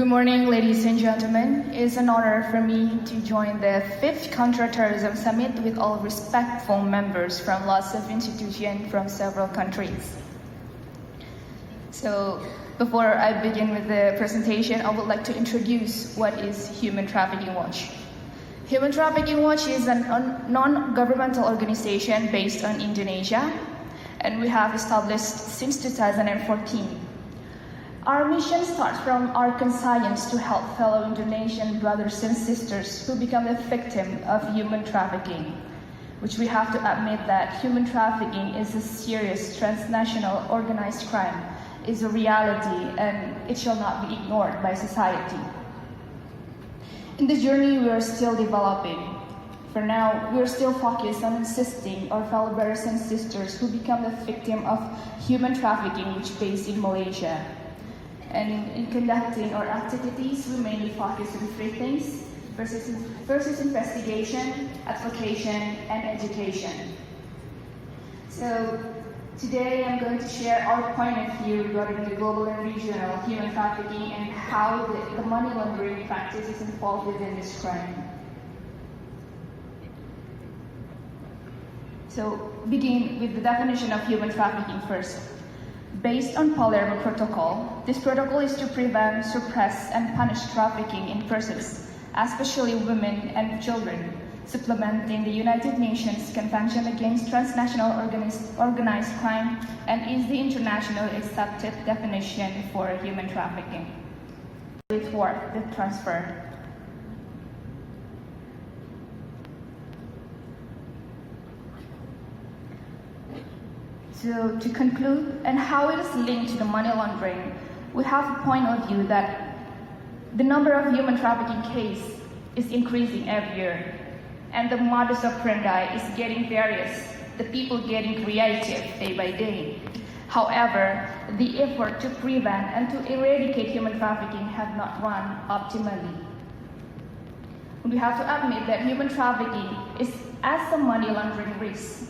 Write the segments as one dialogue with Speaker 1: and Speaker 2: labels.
Speaker 1: Good morning, ladies and gentlemen. It is an honor for me to join the 5th Counter Terrorism Summit with all respectful members from lots of institutions from several countries. So, before I begin with the presentation, I would like to introduce what is Human Trafficking Watch. Human Trafficking Watch is a non-governmental organization based on Indonesia, and we have established since 2014. Our mission starts from our conscience to help fellow Indonesian brothers and sisters who become a victim of human trafficking, which we have to admit that human trafficking is a serious transnational organized crime, is a reality, and it shall not be ignored by society. In the journey, we are still developing. For now, we are still focused on assisting our fellow brothers and sisters who become the victim of human trafficking, which is based in Malaysia. And in conducting our activities, we mainly focus on 3 things. First is investigation, advocation, and education. So today I'm going to share our point of view regarding the global and regional human trafficking and how the money laundering practice is involved within this crime. So begin with the definition of human trafficking first. Based on Palermo Protocol, this protocol is to prevent, suppress, and punish trafficking in persons, especially women and children, supplementing the United Nations Convention Against Transnational Organized Crime and is the internationally accepted definition for human trafficking. With thwart the transfer. So to conclude, and how it is linked to the money laundering, we have a point of view that the number of human trafficking cases is increasing every year, and the modus operandi is getting various, the people getting creative day by day. However, the effort to prevent and to eradicate human trafficking have not run optimally. We have to admit that human trafficking is as a money laundering risk.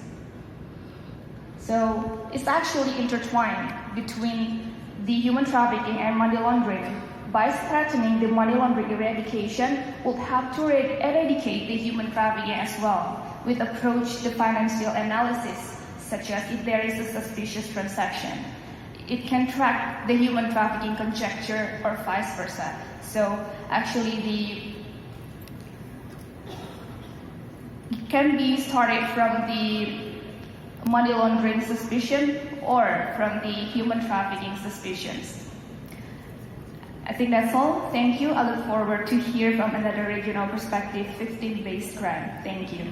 Speaker 1: So it's actually intertwined between the human trafficking and money laundering. By strengthening the money laundering eradication, we'll have to eradicate the human trafficking as well, with approach to financial analysis, such as if there is a suspicious transaction. It can track the human trafficking conjecture or vice versa. So actually it can be started from the money laundering suspicion or from the human trafficking suspicions. I think that's all. Thank you. I look forward to hear from another regional perspective, 15-based crime. Thank you.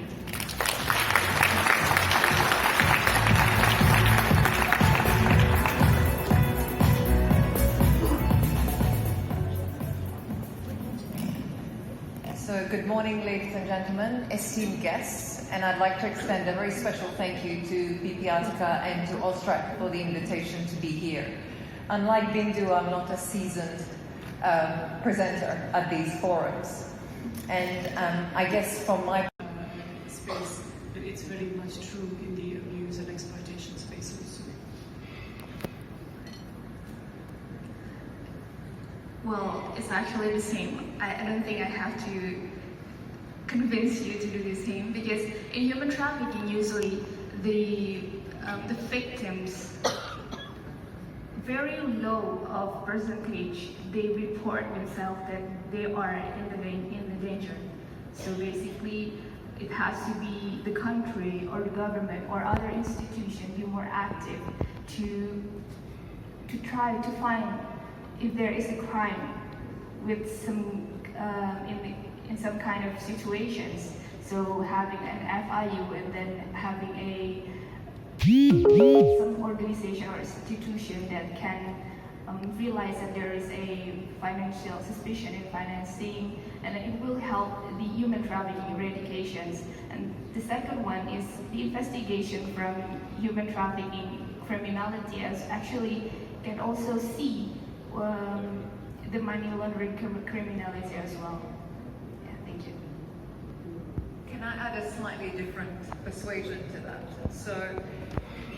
Speaker 2: So good morning, ladies and gentlemen, esteemed guests, and I'd like to extend a very special thank you to PPATK and to AUSTRAC for the invitation to be here. Unlike Bindu, I'm not a seasoned presenter at these forums, and I guess from my
Speaker 3: space, but it's very much true in the abuse and exploitation space also.
Speaker 1: Well, it's actually the same. I don't think I have to convince you to do the same, because in human trafficking, usually the victims, very low of percentage, they report themselves that they are in the danger. So basically, it has to be the country or the government or other institutions be more active to try to find if there is a crime with some in some kind of situations. So having an FIU and then having some organization or institution that can realize that there is a financial suspicion in financing, and then it will help the human trafficking eradications. And the second one is the investigation from human trafficking criminality, as actually can also see the money laundering criminality as well. Yeah, thank you.
Speaker 2: Can I add a slightly different persuasion to that? So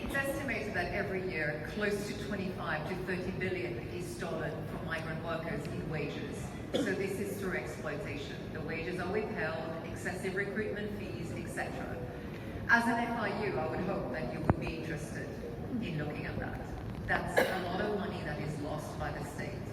Speaker 2: it's estimated that that every year close to 25 to 30 billion is stolen from migrant workers in wages. So this is through exploitation. The wages are withheld, excessive recruitment fees, etc. As an FIU, I would hope that you would be interested in looking at that. That's a lot of money that is lost by the state.